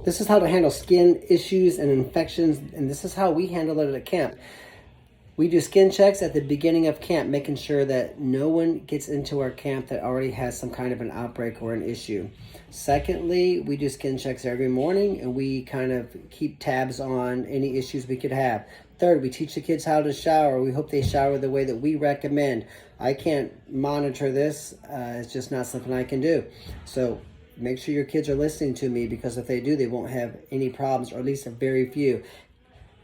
This is how to handle skin issues and infections, and this is how we handle it at camp. We do skin checks at the beginning of camp, making sure that no one gets into our camp that already has some kind of an outbreak or an issue. Secondly, we do skin checks every morning, and we kind of keep tabs on any issues we could have. Third, we teach the kids how to shower. We hope they shower the way that we recommend. I can't monitor this. It's just not something I can do. So make sure your kids are listening to me, because if they do, they won't have any problems, or at least a very few.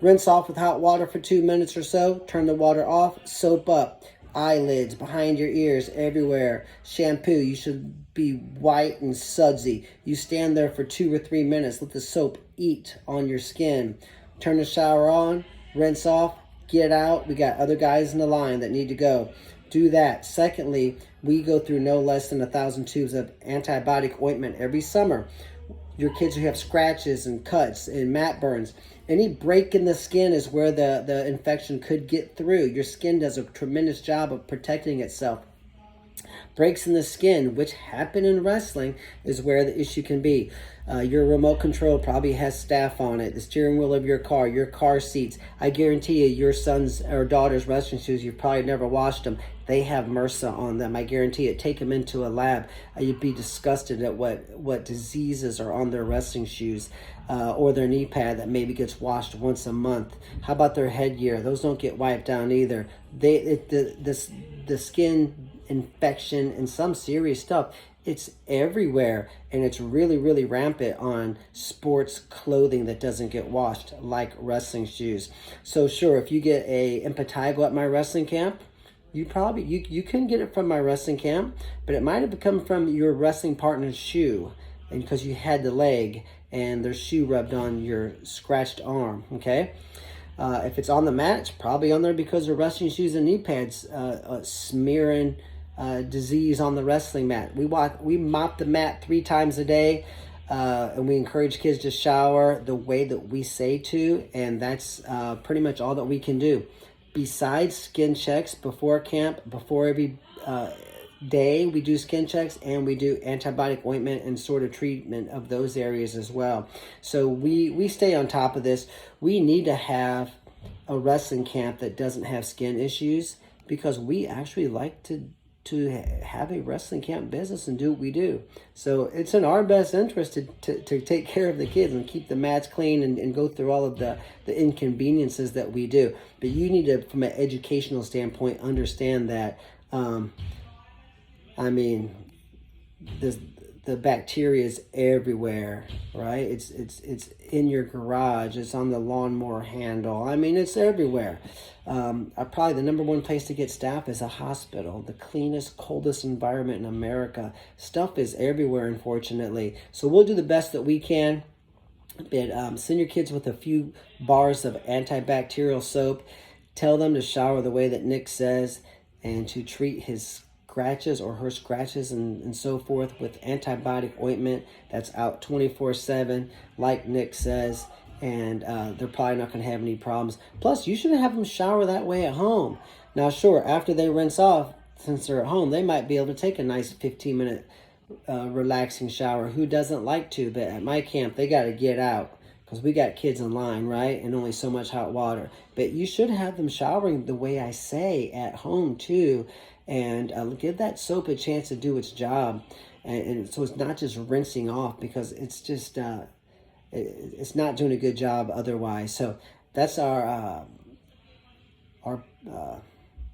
Rinse off with hot water for 2 minutes or so. Turn the water off. Soap up. Eyelids, behind your ears, everywhere. Shampoo. You should be white and sudsy. You stand there for 2 or 3 minutes. Let the soap eat on your skin. Turn the shower on. Rinse off. Get out. We got other guys in the line that need to go. Do that. Secondly, we go through no less than 1,000 tubes of antibiotic ointment every summer. Your kids who have scratches and cuts and mat burns, any break in the skin is where the infection could get through. Your skin does a tremendous job of protecting itself. Breaks in the skin, which happen in wrestling, is where the issue can be. Your remote control probably has staph on it. The steering wheel of your car seats. I guarantee you, your son's or daughter's wrestling shoes, you've probably never washed them. They have MRSA on them. I guarantee it. Take them into a lab. You'd be disgusted at what diseases are on their wrestling shoes, or their knee pad that maybe gets washed once a month. How about their headgear? Those don't get wiped down either. The skin infection and some serious stuff, it's everywhere, and it's really, really rampant on sports clothing that doesn't get washed, like wrestling shoes. So sure, if you get a impetigo at my wrestling camp, you couldn't get it from my wrestling camp, but it might have come from your wrestling partner's shoe, and because you had the leg and their shoe rubbed on your scratched arm. Okay. If it's on the mat, it's probably on there because of wrestling shoes and knee pads smearing disease on the wrestling mat. We mop the mat 3 times a day, and we encourage kids to shower the way that we say to, and that's pretty much all that we can do. Besides skin checks before camp, before every day, we do skin checks, and we do antibiotic ointment and sort of treatment of those areas as well. So we stay on top of this. We need to have a wrestling camp that doesn't have skin issues, because we actually like to have a wrestling camp business and do what we do. So it's in our best interest to take care of the kids and keep the mats clean and go through all of the inconveniences that we do. But you need to, from an educational standpoint, understand that the bacteria is everywhere, right? It's in your garage. It's on the lawnmower handle. It's everywhere. Probably the number one place to get staph is a hospital. The cleanest, coldest environment in America. Stuff is everywhere, unfortunately. So we'll do the best that we can. But send your kids with a few bars of antibacterial soap. Tell them to shower the way that Nick says, and to treat his scratches or her scratches and so forth with antibiotic ointment that's out 24/7, like Nick says, and they're probably not going to have any problems. Plus, you shouldn't have them shower that way at home. Now, sure, after they rinse off, since they're at home, they might be able to take a nice 15-minute relaxing shower. Who doesn't like to? But at my camp, they got to get out, because we got kids in line, right? And only so much hot water. But you should have them showering the way I say at home too, and give that soap a chance to do its job. And so it's not just rinsing off, because it's just it's not doing a good job otherwise. So that's our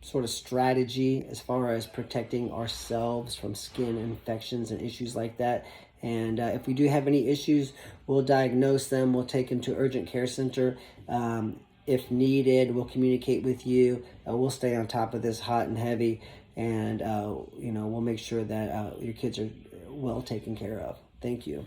sort of strategy as far as protecting ourselves from skin infections and issues like that. And if we do have any issues, we'll diagnose them. We'll take them to urgent care center. If needed, we'll communicate with you. We'll stay on top of this hot and heavy. And, we'll make sure that your kids are well taken care of. Thank you.